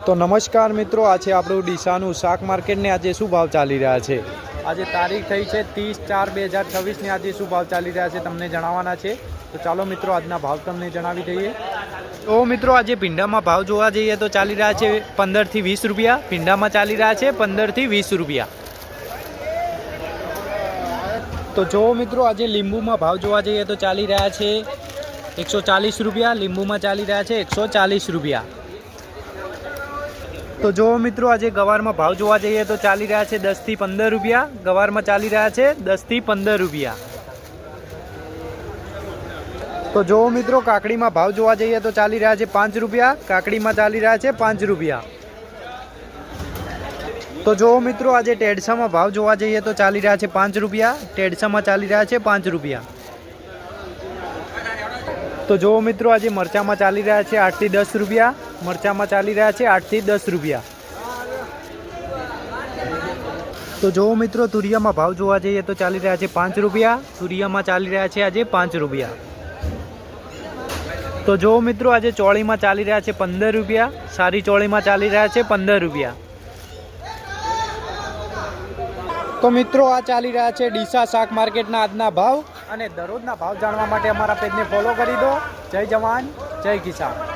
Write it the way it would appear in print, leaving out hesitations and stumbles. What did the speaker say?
તો નમસ્કાર મિત્રો, આ છે આપણું ડીસાનું શાક માર્કેટને આજે શું ભાવ ચાલી રહ્યા છે। આજે તારીખ થઈ છે 30/4/2026 ને આજે શું ભાવ ચાલી રહ્યા છે તમને જણાવવાના છે। તો ચાલો મિત્રો આજના ભાવ તમને જણાવી દઈએ। તો મિત્રો આજે ભીંડામાં ભાવ જોવા જઈએ તો ચાલી રહ્યા છે 15 થી 20 રૂપિયા। ભીંડામાં ચાલી રહ્યા છે 15 થી 20 રૂપિયા। તો જો મિત્રો આજે લીંબુમાં ભાવ જોવા જઈએ તો ચાલી રહ્યા છે 140 રૂપિયા। લીંબુમાં ચાલી રહ્યા છે 140 રૂપિયા। तो जो मित्रों आज गवार में भाव जोवा जाइए तो चाली रहा है 10 થી 15 रुपया। गवार में चाली रहा है 10 થી 15 रुपया। तो जो मित्रों काकड़ी में भाव जोवा जाइए तो चाली रहा है 5 रुपया। काकड़ी में चाली रहा है 5 रुपया। तो जो मित्रों आज टेडसा में भाव जोवा जाइए तो चाली रहा है 5 रुपया। टेडसा में चाली रहा है 5 रुपया। तो जो मित्रों आज मरचा में चाली रहा है 8 થી 10 रुपया। मरचा में चाली रहा है 8 થી 10 रुपया। तो जो मित्रों तुरिया में भाव जोवा जाइए तो चाली रहा है 5 रुपया। तुरिया में चाली रहा है आज 5 रुपया। तो जो मित्रों आज चोली में चाली रहा है 15 रुपया। सारी चोली में चाली रहा है 15 रुपया। तो मित्रों आ चाली रहा है डीसा शाक मार्केटना आजना भाव। અને દરરોજના ભાવ જાણવા માટે અમારા પેજને ફોલો કરી દો। જય જવાન જય કિસાન।